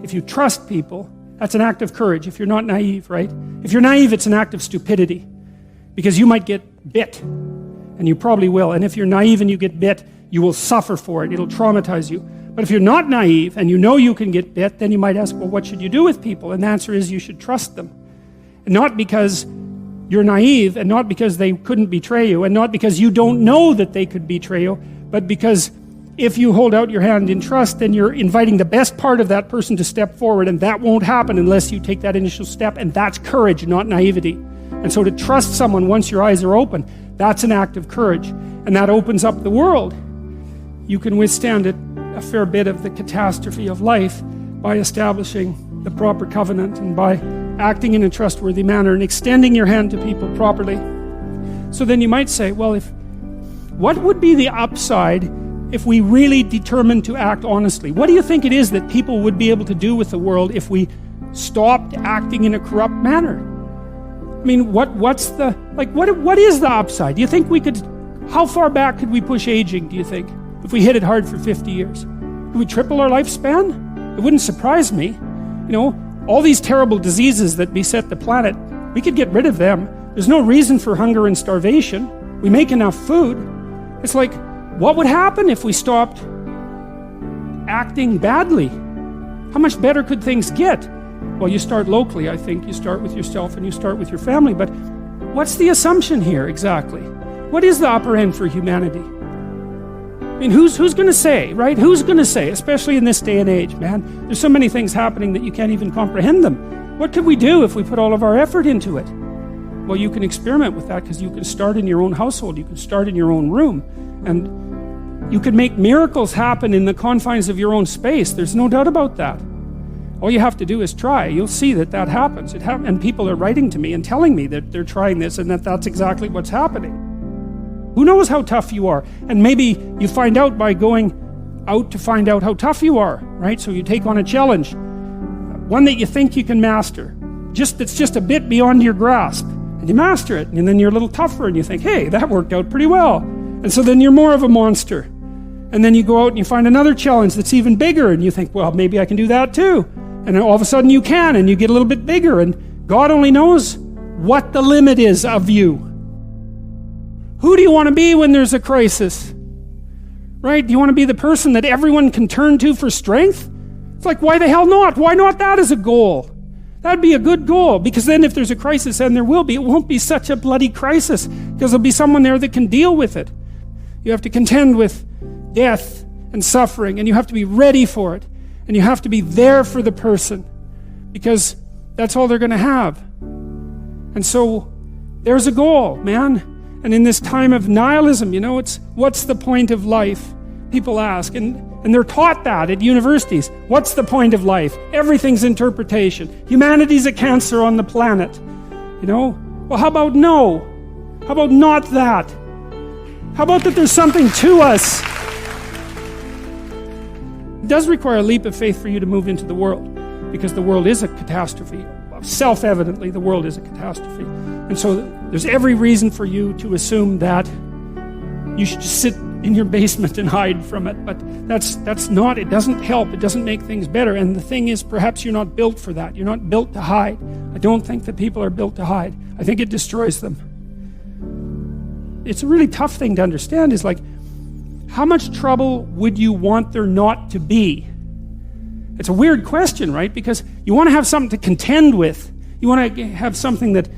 if you trust people, that's an act of courage. If you're not naive, right? If you're naive, it's an act of stupidity. Because you might get bit, and you probably will. And if you're naive and you get bit, you will suffer for it. It'll traumatize you. But if you're not naive and you know you can get bit, then you might ask, well, what should you do with people? And the answer is you should trust them. And not because you're naive, and not because they couldn't betray you, and not because you don't know that they could betray you, but because if you hold out your hand in trust, then you're inviting the best part of that person to step forward, and that won't happen unless you take that initial step, and that's courage, not naivety. And so to trust someone once your eyes are open, that's an act of courage, and that opens up the world. You can withstand it, a fair bit of the catastrophe of life, by establishing the proper covenant and by acting in a trustworthy manner and extending your hand to people properly. So then you might say, well, what would be the upside if we really determined to act honestly? What do you think it is that people would be able to do with the world if we stopped acting in a corrupt manner? I mean, what is the upside? Do you think we could, how far back could we push aging, do you think, if we hit it hard for 50 years? Could we triple our lifespan? It wouldn't surprise me. You know, all these terrible diseases that beset the planet, we could get rid of them. There's no reason for hunger and starvation. We make enough food. It's like, what would happen if we stopped acting badly? How much better could things get? Well, you start locally, I think. You start with yourself and you start with your family. But what's the assumption here exactly? What is the upper end for humanity? I mean, who's going to say, right? Who's going to say, especially in this day and age, man? There's so many things happening that you can't even comprehend them. What could we do if we put all of our effort into it? Well, you can experiment with that, because you can start in your own household. You can start in your own room. And you can make miracles happen in the confines of your own space. There's no doubt about that. All you have to do is try. You'll see that happens. And people are writing to me and telling me that they're trying this and that that's exactly what's happening. Who knows how tough you are? And maybe you find out by going out to find out how tough you are, right? So you take on a challenge, one that you think you can master, that's just a bit beyond your grasp, and you master it, and then you're a little tougher, and you think, hey, that worked out pretty well. And so then you're more of a monster. And then you go out and you find another challenge that's even bigger, and you think, well, maybe I can do that too. And then all of a sudden you can, and you get a little bit bigger, and God only knows what the limit is of you. Who do you want to be when there's a crisis? Right? Do you want to be the person that everyone can turn to for strength? It's like, why the hell not? Why not that as a goal? That'd be a good goal, because then if there's a crisis, and there will be, it won't be such a bloody crisis, because there'll be someone there that can deal with it. You have to contend with death and suffering, and you have to be ready for it, and you have to be there for the person, because that's all they're going to have. And so there's a goal, man. And in this time of nihilism, it's what's the point of life? People ask, and they're taught that at universities. What's the point of life? Everything's interpretation. Humanity's a cancer on the planet. Well, how about no? How about not that? How about that there's something to us? It does require a leap of faith for you to move into the world, because the world is a catastrophe. Self-evidently, the world is a catastrophe. And so there's every reason for you to assume that you should just sit in your basement and hide from it. But that's not, it doesn't help. It doesn't make things better. And the thing is, perhaps you're not built for that. You're not built to hide. I don't think that people are built to hide. I think it destroys them. It's a really tough thing to understand, is like, how much trouble would you want there not to be? It's a weird question, right? Because you want to have something to contend with. You want to have something that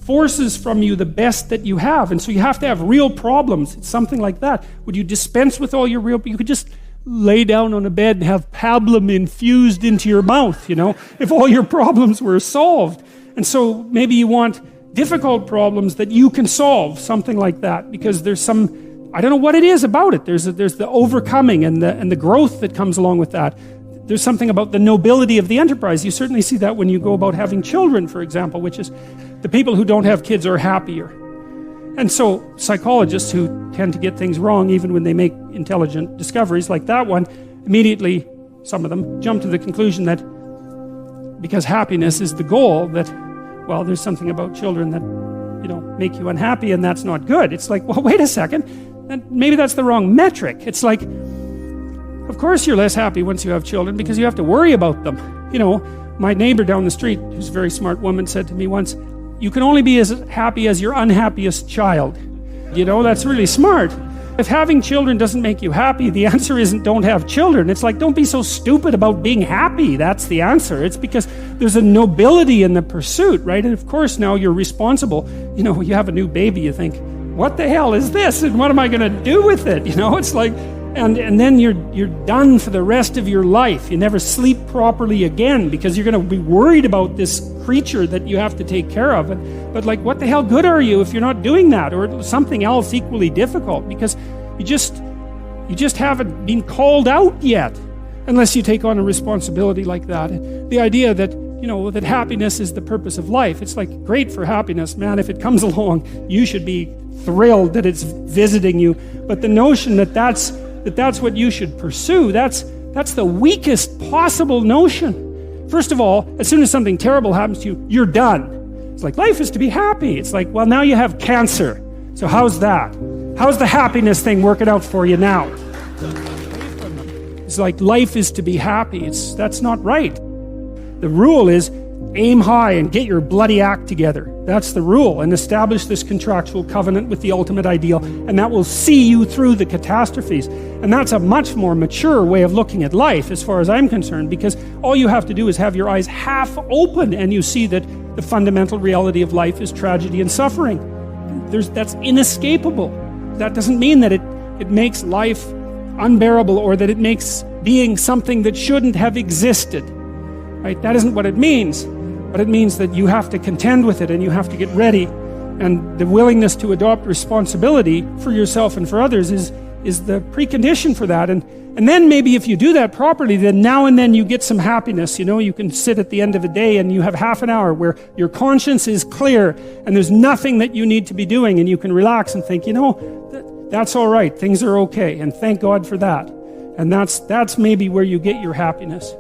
forces from you the best that you have. And so you have to have real problems. It's something like that. Would you dispense with all your real... You could just lay down on a bed and have pablum infused into your mouth, if all your problems were solved. And so maybe you want difficult problems that you can solve, something like that, because there's some... I don't know what it is about it. There's the overcoming and the growth that comes along with that. There's something about the nobility of the enterprise. You certainly see that when you go about having children, for example, which is the people who don't have kids are happier. And so psychologists who tend to get things wrong even when they make intelligent discoveries like that one, immediately, some of them, jump to the conclusion that because happiness is the goal, that, well, there's something about children that, make you unhappy, and that's not good. It's like, well, wait a second. Maybe that's the wrong metric. It's like, Of course you're less happy once you have children because you have to worry about them. You know, my neighbor down the street, who's a very smart woman, said to me once, you can only be as happy as your unhappiest child. You know, that's really smart. If having children doesn't make you happy, the answer isn't don't have children. It's like, don't be so stupid about being happy. That's the answer. It's because there's a nobility in the pursuit, right? And of course now you're responsible. You know, you have a new baby, you think, what the hell is this? And what am I going to do with it? You know, it's like, and then you're done for the rest of your life. You never sleep properly again because you're going to be worried about this creature that you have to take care of. But like, what the hell good are you if you're not doing that, or something else equally difficult? Because you just haven't been called out yet, unless you take on a responsibility like that. The idea that, you know, that happiness is the purpose of life. It's like, great for happiness, man. If it comes along, you should be thrilled that it's visiting you. But the notion that that's what you should pursue, that's the weakest possible notion. First of all, as soon as something terrible happens to you, you're done. It's like, life is to be happy. It's like, well, now you have cancer. So how's that? How's the happiness thing working out for you now? It's like, life is to be happy. That's not right. The rule is aim high and get your bloody act together. That's the rule. And establish this contractual covenant with the ultimate ideal, and that will see you through the catastrophes. And that's a much more mature way of looking at life as far as I'm concerned, because all you have to do is have your eyes half open and you see that the fundamental reality of life is tragedy and suffering. That's inescapable. That doesn't mean that it makes life unbearable or that it makes being something that shouldn't have existed. Right? That isn't what it means. But it means that you have to contend with it and you have to get ready. And the willingness to adopt responsibility for yourself and for others is the precondition for that. And then maybe if you do that properly, then now and then you get some happiness. You know, you can sit at the end of the day and you have half an hour where your conscience is clear and there's nothing that you need to be doing, and you can relax and think, you know, that's all right. Things are okay. And thank God for that. And that's maybe where you get your happiness.